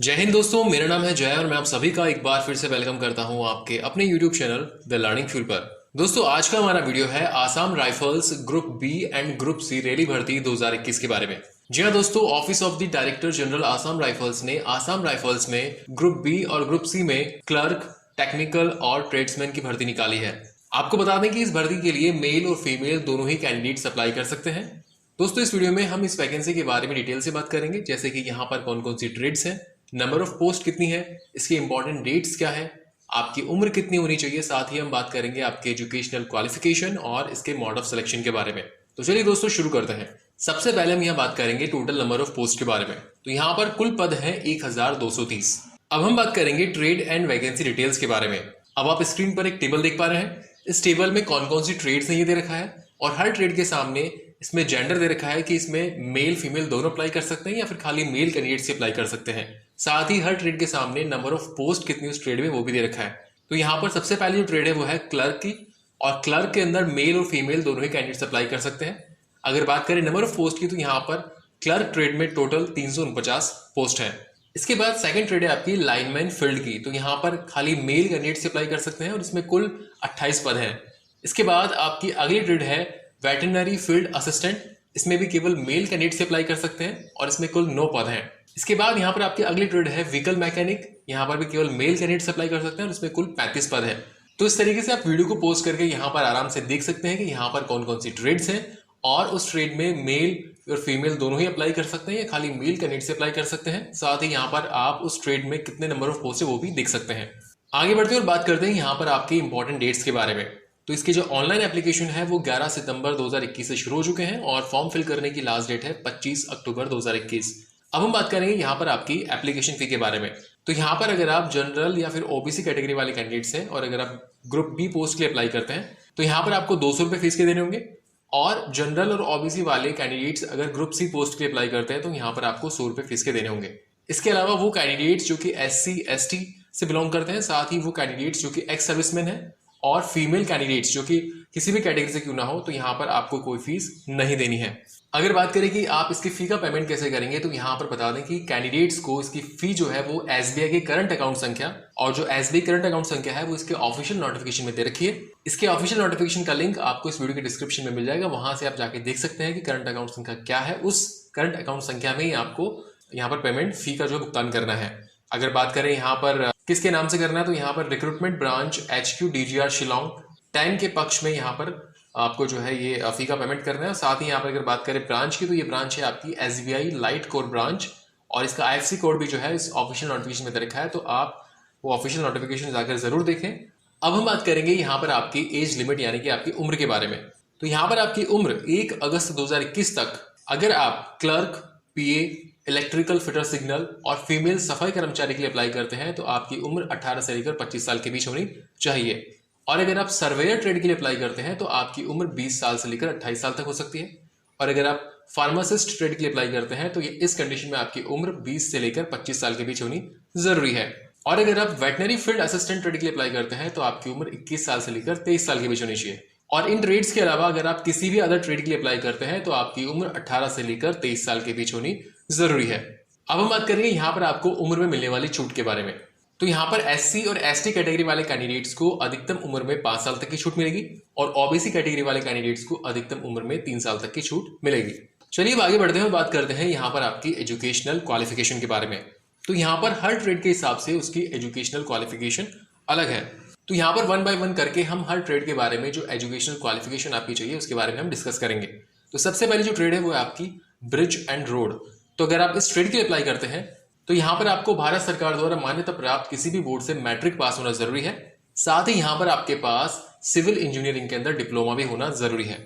जय हिंद दोस्तों, मेरा नाम है जय और मैं आप सभी का एक बार फिर से वेलकम करता हूं आपके अपने YouTube channel the learning fuel पर। दोस्तों, आज का हमारा वीडियो है Assam Rifles group B and group C rally भर्ती 2021 के बारे में। जी हाँ दोस्तों, office of the director general Assam Rifles ने आसाम राइफल्स में ग्रुप बी और ग्रुप सी में क्लर्क, टेक्निकल और ट्रेड्समैन की भर्ती निकाली है। आपको बता दें कि इस भर्ती के लिए मेल और फीमेल दोनों ही कैंडिडेट्स अप्लाई कर सकते हैं। दोस्तों, इस वीडियो में हम इस वैकेंसी के बारे में डिटेल से बात करेंगे, जैसे कि यहाँ पर कौन कौन सी ट्रेड्स हैं, नंबर ऑफ पोस्ट कितनी है, इसके इंपॉर्टेंट डेट्स क्या है, आपकी उम्र कितनी होनी चाहिए, साथ ही हम बात करेंगे आपके एजुकेशनल क्वालिफिकेशन और इसके मोड ऑफ सिलेक्शन के बारे में। तो चलिए दोस्तों शुरू करते हैं। सबसे पहले हम यहाँ बात करेंगे टोटल नंबर ऑफ पोस्ट के बारे में। तो यहाँ पर कुल पद है 1230। अब हम बात करेंगे ट्रेड एंड वैकेंसी डिटेल्स के बारे में। अब आप स्क्रीन पर एक टेबल देख पा रहे हैं। इस टेबल में कौन कौन सी ट्रेड्स हैं ये दे रखा है और हर ट्रेड के सामने इसमें जेंडर दे रखा है कि इसमें मेल फीमेल दोनों अप्लाई कर सकते हैं या फिर खाली मेल कैंडिडेट से अप्लाई कर सकते हैं। साथ ही हर ट्रेड के सामने नंबर ऑफ पोस्ट कितनी उस ट्रेड में वो भी दे रखा है। तो यहाँ पर सबसे पहली जो ट्रेड है वो है क्लर्क की, और क्लर्क के अंदर मेल और फीमेल दोनों ही कैंडिडेट्स अप्लाई कर सकते हैं। अगर बात करें नंबर ऑफ पोस्ट की, तो यहाँ पर क्लर्क ट्रेड में टोटल 349 पोस्ट है। इसके बाद सेकंड ट्रेड है आपकी लाइनमैन फील्ड की। तो यहाँ पर खाली मेल कैंडिडेट से अप्लाई कर सकते हैं और इसमें कुल 28 पद हैं। इसके बाद आपकी अगली ट्रेड है वेटरनरी फील्ड असिस्टेंट। इसमें भी केवल मेल कैंडिडेट से अप्लाई कर सकते हैं और इसमें कुल 9 पद हैं। इसके बाद यहाँ पर आपकी अगली ट्रेड है व्हीकल मैकेनिक। यहाँ पर भी केवल मेल कैंडिडेट से अप्लाई कर सकते हैं और इसमें कुल 35 पद है। तो इस तरीके से आप वीडियो को पॉज करके यहाँ पर आराम से देख सकते हैं कि यहाँ पर कौन कौन सी ट्रेड्स हैं और उस ट्रेड में मेल और फीमेल दोनों ही अप्लाई कर सकते हैं या खाली मेल कैंडिडेट से अप्लाई कर सकते हैं। साथ ही यहाँ पर आप उस ट्रेड में कितने नंबर ऑफ पोस्ट है वो भी देख सकते हैं। आगे बढ़ते हैं और बात करते हैं यहाँ पर आपके इंपॉर्टेंट डेट्स के बारे में। तो इसके जो ऑनलाइन एप्लीकेशन है वो 11 सितंबर 2021 से शुरू हो चुके हैं और फॉर्म फिल करने की लास्ट डेट है 25 अक्टूबर 2021। अब हम बात करेंगे यहाँ पर आपकी एप्लीकेशन फी के बारे में। तो यहाँ पर अगर आप जनरल या फिर ओबीसी कैटेगरी वाले कैंडिडेट्स हैं और अगर आप ग्रुप बी पोस्ट के लिए अप्लाई करते हैं तो यहाँ पर आपको 200 रुपये फीस के देने होंगे। और जनरल और ओबीसी वाले कैंडिडेट्स अगर ग्रुप सी पोस्ट के लिए अप्लाई करते हैं तो यहाँ पर आपको 100 रुपये फीस के देने होंगे। इसके अलावा वो कैंडिडेट्स जो कि SC ST से बिलोंग करते हैं, साथ ही वो कैंडिडेट्स जो कि एक्स सर्विसमैन है और फीमेल कैंडिडेट्स जो कि किसी भी कैटेगरी से क्यों ना हो, तो यहाँ पर आपको कोई फीस नहीं देनी है। अगर बात करें कि आप इसकी फी का पेमेंट कैसे करेंगे, तो यहाँ पर बता दें कि कैंडिडेट्स को इसकी फी जो है वो SBI के करंट अकाउंट संख्या, और जो SBI करंट अकाउंट संख्या है वो इसके ऑफिशियल नोटिफिकेशन में दे रखी है। इसके ऑफिशियल नोटिफिकेशन का लिंक आपको इस वीडियो के डिस्क्रिप्शन में मिल जाएगा। वहां से आप जाके देख सकते हैं कि करंट अकाउंट संख्या क्या है। उस करंट अकाउंट संख्या में ही आपको यहाँ पर पेमेंट फी का जो भुगतान करना है। अगर बात करें यहाँ पर किसके नाम से करना है, तो यहाँ पर recruitment branch HQ DGR Shillong 10 के पक्ष में यहाँ पर आपको जो है ये फी का पेमेंट करना है। साथ ही यहाँ पर अगर बात करें ब्रांच की, तो ये ब्रांच है आपकी SBI लाइट कोर ब्रांच और इसका IFSC कोड भी जो है इस ऑफिशियल नोटिफिकेशन में दे रखा है। तो आप वो ऑफिशियल नोटिफिकेशन जाकर जरूर देखें। अब हम बात करेंगे यहाँ पर आपकी एज लिमिट यानी कि आपकी उम्र के बारे में। तो यहाँ पर आपकी उम्र 1 अगस्त 2021 तक अगर आप clerk, PA, electrical fitter signal और फीमेल सफाई कर्मचारी के लिए अप्लाई करते हैं तो आपकी उम्र 18 से लेकर 25 साल के बीच होनी चाहिए। और अगर आप सर्वेयर ट्रेड के लिए अप्लाई करते हैं तो आपकी उम्र 20 साल से लेकर 28 साल तक हो सकती है। और अगर आप फार्मासिस्ट ट्रेड के लिए अप्लाई करते हैं तो ये इस कंडीशन में आपकी उम्र 20 से लेकर 25 साल के बीच होनी जरूरी है। और अगर आप वेटनरी फील्ड असिस्टेंट ट्रेड के लिए अप्लाई करते हैं तो आपकी उम्र 21 साल से लेकर 23 साल के बीच होनी चाहिए। और इन ट्रेड्स के अलावा अगर आप किसी भी अदर ट्रेड के लिए अप्लाई करते हैं तो आपकी उम्र 18 से लेकर 23 साल के बीच होनी जरूरी है। अब हम बात करेंगे यहाँ पर आपको उम्र में मिलने वाली छूट के बारे में। तो यहाँ पर SC और ST कैटेगरी वाले कैंडिडेट्स को अधिकतम उम्र में 5 साल तक की छूट मिलेगी और OBC कैटेगरी वाले कैंडिडेट्स को अधिकतम उम्र में 3 साल तक की छूट मिलेगी। चलिए अब आगे बढ़ते हैं, बात करते हैं यहाँ पर आपकी एजुकेशनल क्वालिफिकेशन के बारे में। तो यहाँ पर हर ट्रेड के हिसाब से उसकी एजुकेशनल क्वालिफिकेशन अलग है। तो यहाँ पर 1 बाय 1 करके हम हर ट्रेड के बारे में जो एजुकेशनल क्वालिफिकेशन आपकी चाहिए उसके बारे में हम डिस्कस करेंगे। तो सबसे पहली जो ट्रेड है वो है आपकी ब्रिज एंड रोड। तो अगर आप इस ट्रेड के लिए अप्लाई करते हैं तो यहाँ पर आपको भारत सरकार द्वारा मान्यता प्राप्त किसी भी बोर्ड से मैट्रिक पास होना जरूरी है। साथ ही यहाँ पर आपके पास सिविल इंजीनियरिंग के अंदर डिप्लोमा भी होना जरूरी है।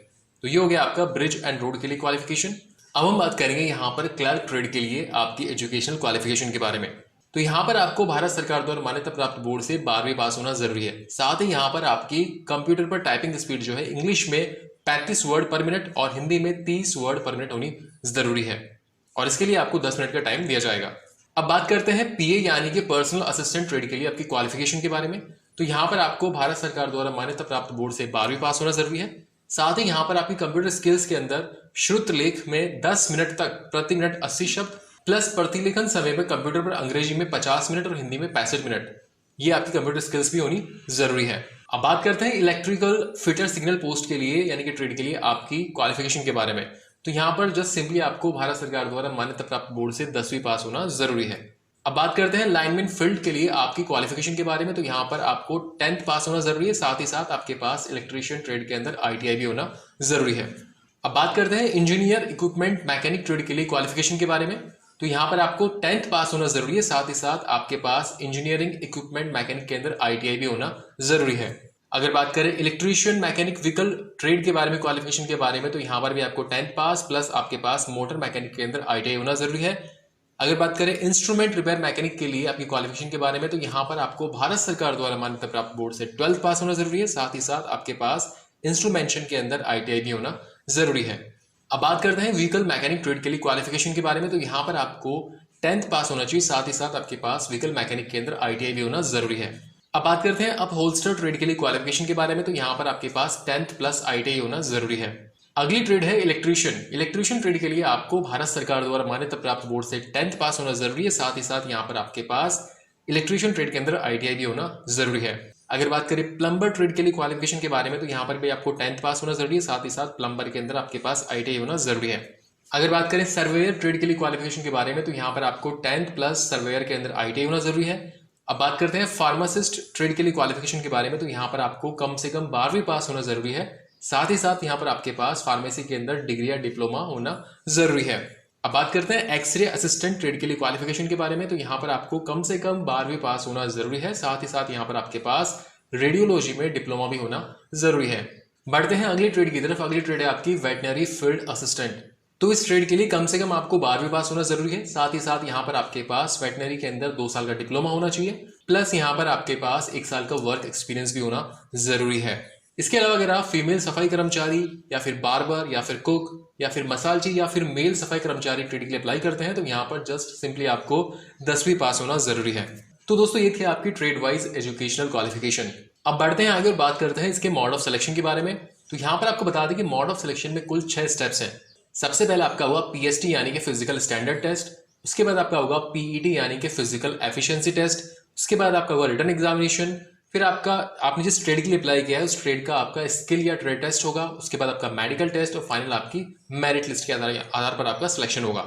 तो ये हो गया आपका ब्रिज एंड रोड के लिए क्वालिफिकेशन। अब हम बात करेंगे यहाँ पर क्लर्क ट्रेड के लिए आपकी एजुकेशनल क्वालिफिकेशन के बारे में। तो यहाँ पर आपको भारत सरकार द्वारा मान्यता प्राप्त बोर्ड से 12वीं पास होना जरूरी है। साथ ही यहाँ पर आपकी कंप्यूटर पर टाइपिंग स्पीड जो है इंग्लिश में 35 वर्ड पर मिनट और हिंदी में 30 वर्ड पर मिनट होनी जरूरी है और इसके लिए आपको 10 मिनट का टाइम दिया जाएगा। अब बात करते हैं PA यानी कि पर्सनल असिस्टेंट ट्रेड के लिए आपकी क्वालिफिकेशन के बारे में। तो यहाँ पर आपको भारत सरकार द्वारा मान्यता प्राप्त बोर्ड से 12वीं पास होना जरूरी है। साथ ही यहाँ पर आपकी कंप्यूटर स्किल्स के अंदर श्रुत लेख में 10 मिनट तक प्रति मिनट 80 शब्द प्लस प्रतिलेखन समय में कंप्यूटर पर अंग्रेजी में 50 मिनट और हिंदी में 65 मिनट। ये आपकी कंप्यूटर स्किल्स भी होनी जरूरी है। अब बात करते हैं इलेक्ट्रिकल फिटर सिग्नल पोस्ट के लिए यानी कि ट्रेड के लिए आपकी क्वालिफिकेशन के बारे में। तो यहाँ पर जस्ट सिंपली आपको भारत सरकार द्वारा मान्यता प्राप्त बोर्ड से 10वीं पास होना जरूरी है। अब बात करते हैं लाइनमैन फील्ड के लिए आपकी क्वालिफिकेशन के बारे में। तो यहाँ पर आपको 10th पास होना जरूरी है, साथ ही साथ आपके पास इलेक्ट्रीशियन ट्रेड के अंदर ITI भी होना जरूरी है। अब बात करते हैं इंजीनियर इक्विपमेंट मैकेनिक ट्रेड के लिए क्वालिफिकेशन के बारे में। तो यहाँ पर आपको 10th पास होना जरूरी है, साथ ही साथ आपके पास इंजीनियरिंग इक्विपमेंट मैकेनिक के अंदर ITI भी होना जरूरी है। अगर बात करें इलेक्ट्रीशियन मैकेनिक व्हीकल ट्रेड के बारे में क्वालिफिकेशन के बारे में, तो यहाँ पर भी आपको 10th पास प्लस आपके पास मोटर मैकेनिक के अंदर ITI होना जरूरी है। अगर बात करें इंस्ट्रूमेंट रिपेयर मैकेनिक के लिए आपकी क्वालिफिकेशन के बारे में, तो यहाँ पर आपको भारत सरकार द्वारा मान्यता प्राप्त बोर्ड से 12th पास होना जरूरी है, साथ ही साथ आपके पास इंस्ट्रूमेंटेशन के अंदर ITI भी होना जरूरी है। अब बात करते हैं व्हीकल मैकेनिक ट्रेड के लिए क्वालिफिकेशन के बारे में। तो यहाँ पर आपको 10th पास होना चाहिए, साथ ही साथ आपके पास व्हीकल मैकेनिक के अंदर ITI भी होना जरूरी है। अब बात करते हैं अपहोल्स्टर ट्रेड के लिए क्वालिफिकेशन के बारे में। तो यहाँ पर आपके पास 10th प्लस ITI होना जरूरी है। अगली ट्रेड है इलेक्ट्रीशियन। इलेक्ट्रीशियन ट्रेड के लिए आपको भारत सरकार द्वारा मान्यता प्राप्त बोर्ड से 10th पास होना जरूरी है, साथ ही साथ यहाँ पर आपके पास इलेक्ट्रीशियन ट्रेड के अंदर ITI भी होना जरूरी है। अगर बात करें प्लम्बर ट्रेड के लिए क्वालिफिकेशन के बारे में, तो यहाँ पर भी आपको 10th पास होना जरूरी है, साथ ही साथ प्लम्बर के अंदर आपके पास ITI होना जरूरी है। अगर बात करें सर्वेयर ट्रेड के लिए क्वालिफिकेशन के बारे में, तो यहाँ पर आपको 10th प्लस सर्वेयर के अंदर ITI होना जरूरी है। अब बात करते हैं फार्मासिस्ट ट्रेड के लिए क्वालिफिकेशन के बारे में। तो यहाँ पर आपको कम से कम 12वीं पास होना जरूरी है, साथ ही साथ यहाँ पर आपके पास फार्मेसी के अंदर डिग्री या डिप्लोमा होना जरूरी है। अब बात करते हैं एक्सरे असिस्टेंट ट्रेड के लिए क्वालिफिकेशन के बारे में। तो यहाँ पर आपको कम से कम 12वीं पास होना जरूरी है, साथ ही साथ यहाँ पर आपके पास रेडियोलॉजी में डिप्लोमा भी होना जरूरी है। बढ़ते हैं अगली ट्रेड की तरफ। अगली ट्रेड है आपकी वेटनरी फील्ड असिस्टेंट। तो इस ट्रेड के लिए कम से कम आपको 12वीं पास होना जरूरी है, साथ ही साथ यहाँ पर आपके पास वेटनरी के अंदर 2 साल का डिप्लोमा होना चाहिए, प्लस यहाँ पर आपके पास 1 साल का वर्क एक्सपीरियंस भी होना जरूरी है। इसके अलावा अगर आप फीमेल सफाई कर्मचारी या फिर बार्बर या फिर कुक या फिर मसालची या फिर मेल सफाई कर्मचारी ट्रेड के लिए अप्लाई करते हैं, तो यहाँ पर जस्ट सिंपली आपको 10वीं पास होना जरूरी है। तो दोस्तों ये थी आपकी ट्रेड वाइज एजुकेशनल क्वालिफिकेशन। अब बढ़ते हैं आगे और बात करते हैं इसके मोड ऑफ सिलेक्शन के बारे में। तो यहाँ पर आपको बता दें कि मोड ऑफ सिलेक्शन में कुल 6 स्टेप्स हैं। सबसे पहले आपका हुआ PST यानी कि फिजिकल स्टैंडर्ड टेस्ट, उसके बाद आपका होगा PET यानी कि फिजिकल एफिशिएंसी टेस्ट, उसके बाद आपका होगा रिटन एग्जामिनेशन, फिर आपका आपने जिस ट्रेड के लिए अप्लाई किया है उस ट्रेड का आपका स्किल या ट्रेड टेस्ट होगा, उसके बाद आपका मेडिकल टेस्ट और फाइनल आपकी मेरिट लिस्ट के आधार पर आपका सिलेक्शन होगा।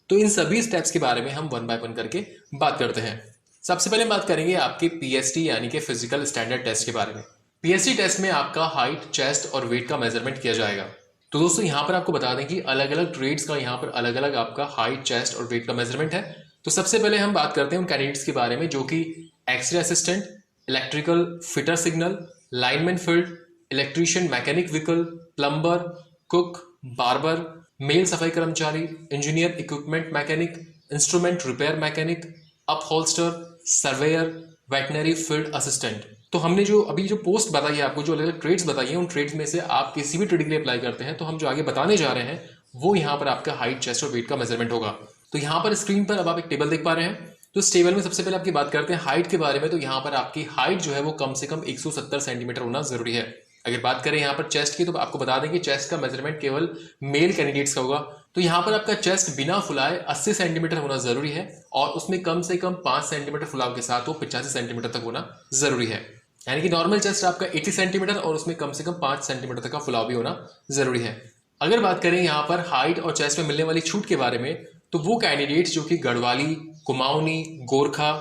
तो इन सभी स्टेप्स के बारे में हम 1 बाय 1 करके बात करते हैं। सबसे पहले बात करेंगे आपके PST यानी कि फिजिकल स्टैंडर्ड टेस्ट के बारे में। PST टेस्ट में आपका हाइट, चेस्ट और वेट का मेजरमेंट किया जाएगा। तो दोस्तों यहाँ पर आपको बता दें कि अलग अलग ट्रेड्स का यहाँ पर अलग अलग आपका हाइट, चेस्ट और वेट का मेजरमेंट है। तो सबसे पहले हम बात करते हैं उन कैंडिडेट्स के बारे में जो कि x-ray assistant, electrical fitter signal, lineman field, electrician mechanic vehicle, plumber, cook, barber, male सफाई कर्मचारी, engineer equipment mechanic, instrument repair mechanic, upholster, surveyor, veterinary field assistant. तो हमने जो अभी जो पोस्ट बताई है आपको, जो अलग अलग ट्रेड्स बताई हैं, उन ट्रेड्स में से आप किसी भी ट्रेड के लिए अप्लाई करते हैं तो हम जो आगे बताने जा रहे हैं वो यहाँ पर आपका हाइट, चेस्ट और वेट का मेजरमेंट होगा। तो यहाँ पर स्क्रीन पर अब आप एक टेबल देख पा रहे हैं। तो इस टेबल में सबसे पहले आपकी बात करते हैं हाइट के बारे में। तो यहाँ पर आपकी हाइट जो है वो कम से कम 170 सेंटीमीटर होना जरूरी है। अगर बात करें यहाँ पर चेस्ट की, तो आपको बता दें कि चेस्ट का मेजरमेंट केवल मेल कैंडिडेट्स का होगा। तो यहाँ पर आपका चेस्ट बिना फुलाए 80 सेंटीमीटर होना जरूरी है और उसमें कम से कम 5 सेंटीमीटर फुलाव के साथ वो 85 सेंटीमीटर तक होना जरूरी है। यानी कि नॉर्मल चेस्ट आपका 80 सेंटीमीटर और उसमें कम से कम 5 सेंटीमीटर तक का फुलाव भी होना जरूरी है। अगर बात करें यहाँ पर हाइट और चेस्ट में मिलने वाली छूट के बारे में, तो वो कैंडिडेट्स जो कि गढ़वाली, कुमाऊनी, गोरखा,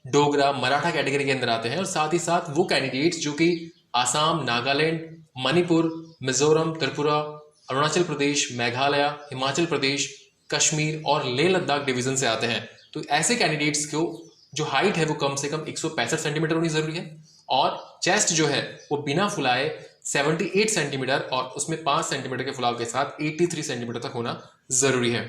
डोगरा, मराठा कैटेगरी के अंदर आते हैं और साथ ही साथ वो कैंडिडेट्स जो कि आसाम, नागालैंड, मणिपुर, मिजोरम, त्रिपुरा, अरुणाचल प्रदेश, मेघालय, हिमाचल प्रदेश, कश्मीर और लेह लद्दाख डिवीजन से आते हैं, तो ऐसे कैंडिडेट्स को जो हाइट है वो कम से कम 165 सेंटीमीटर होनी जरूरी है और चेस्ट जो है वो बिना फुलाए 78 सेंटीमीटर और उसमें 5 सेंटीमीटर के फुलाव के साथ 83 सेंटीमीटर तक होना जरूरी है।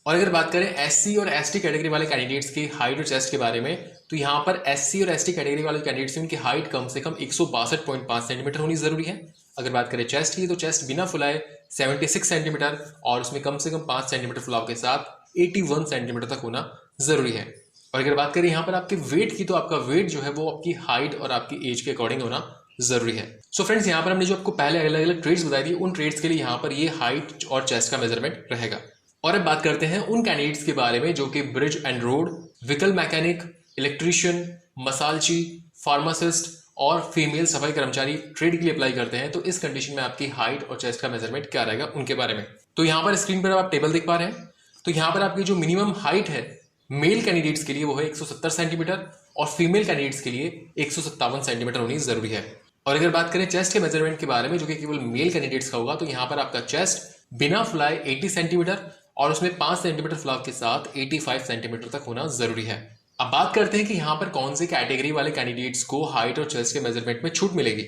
और अगर बात करें SC और ST कैटेगरी वाले कैंडिडेट्स की हाइट और चेस्ट के बारे में, तो यहाँ पर SC और ST कैटेगरी वाले कैंडिडेट्स उनकी हाइट कम से कम 162.5 सेंटीमीटर होनी जरूरी है। अगर बात करें चेस्ट की, तो चेस्ट बिना फुलाए 76 सेंटीमीटर और उसमें कम से कम 5 सेंटीमीटर फुलाव के साथ 81 सेंटीमीटर तक होना जरूरी है। और अगर बात करें यहाँ पर आपके वेट की, तो आपका वेट जो है वो आपकी हाइट और आपकी एज के अकॉर्डिंग होना जरूरी है। सो फ्रेंड्स, यहाँ पर हमने जो आपको पहले अलग अलग ट्रेड्स बताई थी, उन ट्रेड्स के लिए यहाँ पर ये हाइट और चेस्ट का मेजरमेंट रहेगा। और अब बात करते हैं उन कैंडिडेट्स के बारे में जो कि bridge and road, vehicle mechanic, electrician, मसालची, फार्मासिस्ट और फीमेल सफाई कर्मचारी ट्रेड के लिए अप्लाई करते हैं। तो इस कंडीशन में आपकी हाइट और चेस्ट का मेजरमेंट क्या रहेगा उनके बारे में। तो यहाँ पर स्क्रीन पर आप टेबल देख पा रहे हैं। तो यहाँ पर आपकी जो मिनिमम हाइट है मेल कैंडिडेट्स के लिए वो है 170 सेंटीमीटर और फीमेल कैंडिडेट्स के लिए 157 सेंटीमीटर होनी जरूरी है। और अगर बात करें चेस्ट के मेजरमेंट के बारे में जो कि केवल मेल कैंडिडेट्स का होगा, तो यहाँ पर आपका चेस्ट बिना फुलाए 80 सेंटीमीटर और उसमें 5 सेंटीमीटर फुलाव के साथ 85 सेंटीमीटर तक होना जरूरी है। अब बात करते हैं कि यहाँ पर कौन सी कैटेगरी वाले कैंडिडेट्स को हाइट और चेस्ट के मेजरमेंट में छूट मिलेगी।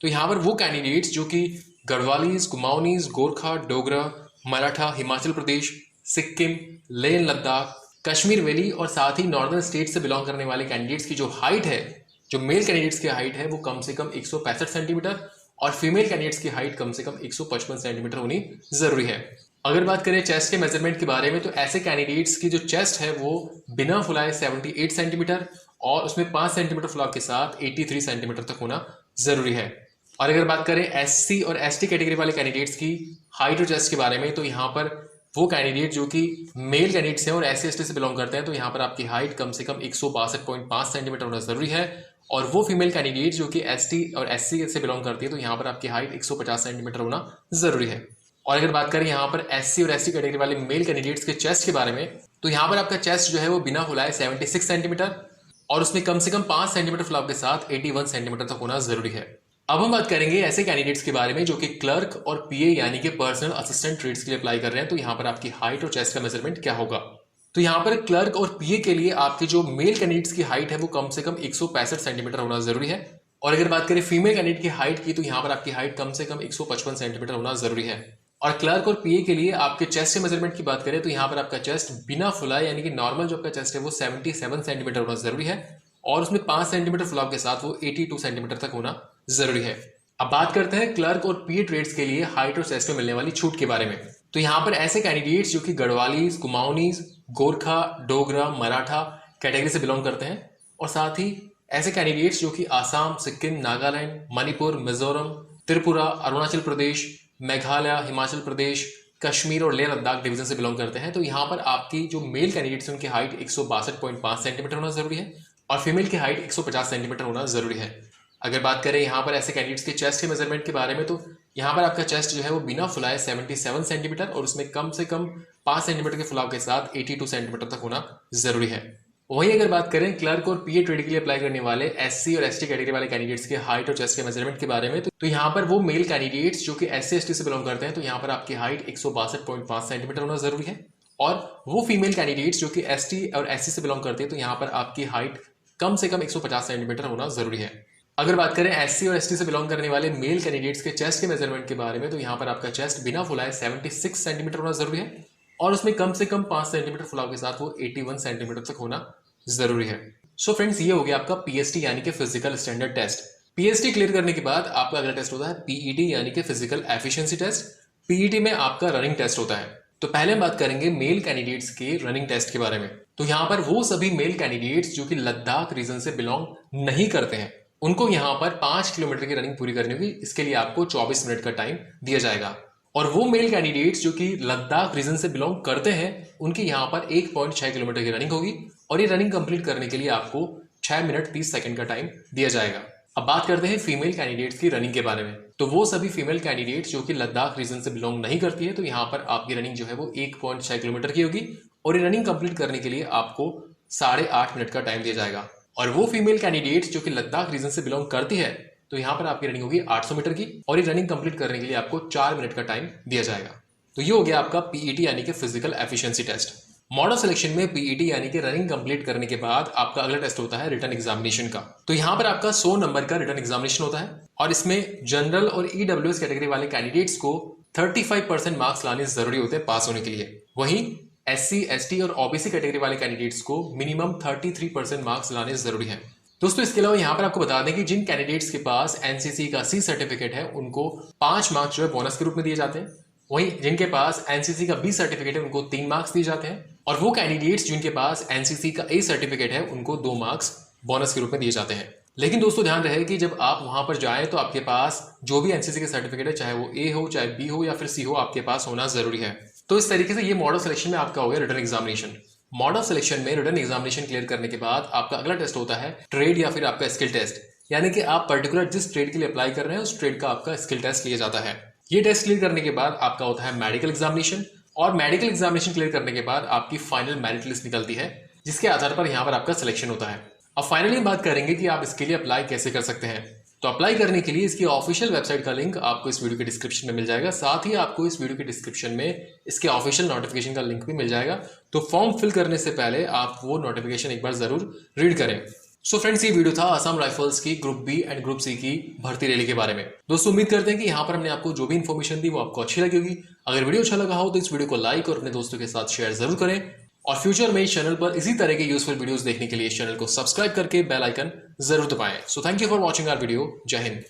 तो यहाँ पर वो कैंडिडेट्स जो कि गढ़वालीज, कुमाऊनीज, गोरखा, डोगरा, मराठा, हिमाचल प्रदेश, सिक्किम, लेह लद्दाख, कश्मीर वैली और साथ ही नॉर्दर्न स्टेट से बिलोंग करने वाले कैंडिडेट्स की जो हाइट है, जो मेल कैंडिडेट्स की हाइट है वो कम से कम 165 सेंटीमीटर और फीमेल कैंडिडेट्स की हाइट कम से कम 155 सेंटीमीटर होनी जरूरी है। अगर बात करें चेस्ट के मेजरमेंट के बारे में, तो ऐसे कैंडिडेट्स की जो चेस्ट है वो बिना फुलाए 78 सेंटीमीटर और उसमें 5 सेंटीमीटर फुलाव के साथ 83 सेंटीमीटर तक होना जरूरी है। और अगर बात करें एससी और एसटी कैटेगरी वाले कैंडिडेट्स की हाइट और चेस्ट के बारे में, तो यहाँ पर वो कैंडिडेट जो कि मेल कैंडिडेट्स हैं और एससी एसटी से बिलोंग करते हैं, तो यहाँ पर आपकी हाइट कम से कम 162.5 सेंटीमीटर होना जरूरी है। और वो फीमेल कैंडिडेट जो कि एसटी और एससी से बिलोंग करती है, तो यहाँ पर आपकी हाइट 150 सेंटीमीटर होना जरूरी है। और अगर बात करें यहाँ पर एससी और एसटी कैटेगरी वाले मेल कैंडिडेट्स के चेस्ट के बारे में, तो यहाँ पर आपका चेस्ट जो है वो बिना फुलाए 76 सेंटीमीटर और उसमें कम से कम 5 सेंटीमीटर फुलाव के साथ 81 सेंटीमीटर तक होना जरूरी है। अब हम बात करेंगे ऐसे कैंडिडेट्स के बारे में जो कि क्लर्क और पीए यानी कि पर्सनल असिस्टेंट ट्रेड्स के लिए अप्लाई कर रहे हैं। तो यहाँ पर आपकी हाइट और चेस्ट का मेजरमेंट क्या होगा। तो यहाँ पर क्लर्क और पीए के लिए आपके जो मेल कैंडिडेट्स की हाइट है वो कम से कम 165 सेंटीमीटर होना जरूरी है। और अगर बात करें फीमेल कैंडिडेट की हाइट की, तो यहाँ पर आपकी हाइट कम से कम 155 सेंटीमीटर होना जरूरी है। और क्लर्क और पीए के लिए आपके चेस्ट के मेजरमेंट की बात करें, तो यहाँ पर आपका चेस्ट बिना फुलाए यानी कि नॉर्मल जो आपका चेस्ट है वो 77 सेंटीमीटर होना जरूरी है और उसमें 5 सेंटीमीटर फुलाव के साथ वो 82 सेंटीमीटर तक होना जरूरी है। अब बात करते हैं क्लर्क और पीए ट्रेड्स के लिए हाइट और चेस्ट में मिलने वाली छूट के बारे में। तो यहाँ पर ऐसे कैंडिडेट्स जो कि गढ़वालीज, कुमाऊनीज, गोरखा, डोगरा, मराठा कैटेगरी से बिलोंग करते हैं और साथ ही ऐसे कैंडिडेट्स जो कि आसाम, सिक्किम, नागालैंड, मणिपुर, मिजोरम, त्रिपुरा, अरुणाचल प्रदेश, मेघालय, हिमाचल प्रदेश, कश्मीर और लेह लद्दाख डिवीजन से बिलोंग करते हैं, तो यहाँ पर आपकी जो मेल कैंडिडेट्स हैं उनकी हाइट 162.5 सेंटीमीटर होना जरूरी है और फीमेल की हाइट 150 सेंटीमीटर होना जरूरी है। अगर बात करें यहाँ पर ऐसे कैंडिडेट्स के चेस्ट के मेजरमेंट के बारे में, तो यहाँ पर आपका चेस्ट जो है वो बिना फुलाए 77 सेंटीमीटर और उसमें कम से कम 5 सेंटीमीटर के फुलाव के साथ 82 सेंटीमीटर तक होना जरूरी है। वहीं अगर बात करें क्लर्क और पीए ट्रेड के लिए अप्लाई करने वाले एससी और एसटी कैटेगरी वाले कैंडिडेट्स के हाइट और चेस्ट के मेजरमेंट के बारे में, तो यहाँ पर वो मेल कैंडिडेट्स जो कि एससी एसटी से बिलोंग करते हैं, तो यहाँ पर आपकी हाइट 162.5 सेंटीमीटर होना जरूरी है और वो फीमेल कैंडिडेट्स जो कि एसटी और एससी से बिलोंग करते हैं, तो यहाँ पर आपकी हाइट कम से कम 150 सेंटीमीटर होना जरूरी है। अगर बात करें एससी और एसटी से बिलोंग करने वाले मेल कैंडिडेट्स के चेस्ट के मेजरमेंट के बारे में, तो यहाँ पर आपका चेस्ट बिना फुलाए 76 सेंटीमीटर होना जरूरी है और उसमें कम से कम 5 सेंटीमीटर फुलाव के साथ वो 81 सेंटीमीटर तक होना जरूरी है। सो फ्रेंड्स, ये हो गया आपका पीएसटी यानी कि physical standard test. PST clear करने के बाद आपका अगला टेस्ट होता है पीईटी यानी कि फिजिकल एफिशिएंसी टेस्ट। पीईटी में आपका रनिंग टेस्ट होता है। तो पहले हम बात करेंगे मेल कैंडिडेट्स के रनिंग टेस्ट के बारे में। तो यहाँ पर वो सभी मेल कैंडिडेट्स जो कि लद्दाख रीजन से बिलोंग नहीं करते हैं, उनको यहाँ पर 5 किलोमीटर की रनिंग पूरी करनी होगी। इसके लिए आपको 24 मिनट का टाइम दिया जाएगा। और वो मेल कैंडिडेट्स जो कि लद्दाख रीजन से बिलोंग करते हैं, उनकी यहाँ पर 1.6 किलोमीटर की रनिंग होगी और ये रनिंग कंप्लीट करने के लिए आपको 6 मिनट 30 सेकंड का टाइम दिया जाएगा। अब बात करते हैं फीमेल कैंडिडेट्स की रनिंग के बारे में। तो वो सभी फीमेल कैंडिडेट्स जो कि लद्दाख रीजन से बिलोंग नहीं करती है, तो यहाँ पर आपकी रनिंग जो है वो 1.6 किलोमीटर की होगी और ये रनिंग कंप्लीट करने के लिए आपको 8.5 मिनट का टाइम दिया जाएगा। और वो फीमेल कैंडिडेट्स जो कि लद्दाख रीजन से बिलोंग करती है, तो यहाँ पर आपकी रनिंग होगी 800 मीटर की और ये रनिंग कंप्लीट करने के लिए आपको 4 मिनट का टाइम दिया जाएगा। तो ये हो गया आपका पीईटी यानी कि physical efficiency test. Model selection में पीईटी यानी कि रनिंग कंप्लीट करने के बाद आपका अगला टेस्ट होता है रिटन एग्जामिनेशन का। तो यहाँ पर आपका 100 नंबर का रिटन एग्जामिनेशन होता है और इसमें जनरल और ईडब्ल्यूएस कैटेगरी वाले कैंडिडेट्स को 35% मार्क्स लाने जरूरी होते हैं पास होने के लिए। वहीं एससी, एसटी और ओबीसी कैटेगरी वाले कैंडिडेट्स को मिनिमम 33% मार्क्स लाने जरूरी है। दोस्तों, इसके अलावा यहाँ पर आपको बता दें कि जिन कैंडिडेट्स के पास एनसीसी का सी सर्टिफिकेट है, उनको 5 मार्क्स जो है बोनस के रूप में दिए जाते हैं। वहीं जिनके पास एनसीसी का बी सर्टिफिकेट है, उनको 3 मार्क्स दिए जाते हैं और वो कैंडिडेट्स जिनके पास एनसीसी का ए सर्टिफिकेट है, उनको 2 मार्क्स बोनस के रूप में दिए जाते हैं। लेकिन दोस्तों ध्यान रहे कि जब आप वहां पर जाएं तो आपके पास जो भी एनसीसी का सर्टिफिकेट है, चाहे वो ए हो, चाहे बी हो या फिर सी हो, आपके पास होना जरूरी है। तो इस तरीके से ये मॉडल सिलेक्शन में आपका हो गया रिटन एग्जामिनेशन। मॉडल सिलेक्शन में रिटन एग्जामिनेशन क्लियर करने के बाद आपका अगला टेस्ट होता है ट्रेड या फिर आपका स्किल टेस्ट, यानी कि आप पर्टिकुलर जिस ट्रेड के लिए अप्लाई कर रहे हैं उस ट्रेड का आपका स्किल टेस्ट लिया जाता है। ये टेस्ट क्लियर करने के बाद आपका होता है मेडिकल एग्जामिनेशन, और मेडिकल एग्जामिनेशन क्लियर करने के बाद आपकी फाइनल मेरिट लिस्ट निकलती है, जिसके आधार पर यहाँ पर आपका सिलेक्शन होता है। अब फाइनली बात करेंगे कि आप इसके लिए अप्लाई कैसे कर सकते हैं। तो अप्लाई करने के लिए इसकी ऑफिशियल वेबसाइट का लिंक आपको इस वीडियो के डिस्क्रिप्शन में मिल जाएगा, साथ ही आपको इस वीडियो के डिस्क्रिप्शन में इसके ऑफिशियल नोटिफिकेशन का लिंक भी मिल जाएगा। तो फॉर्म फिल करने से पहले आप वो नोटिफिकेशन एक बार जरूर रीड करें। सो फ्रेंड्स, ये वीडियो था आसाम राइफल्स की group B and group C की भर्ती रैली के बारे में। दोस्तों, उम्मीद करते हैं कि यहाँ पर हमने आपको जो भी इन्फॉर्मेशन दी वो आपको अच्छी लगी होगी। अगर वीडियो अच्छा लगा हो तो इस वीडियो को लाइक और अपने दोस्तों के साथ शेयर जरूर करें, और फ्यूचर में इस चैनल पर इसी तरह के यूजफुल वीडियोस देखने के लिए इस चैनल को सब्सक्राइब करके बेल आइकन जरूर दबाएं। So thank you for watching our video. जय हिंद।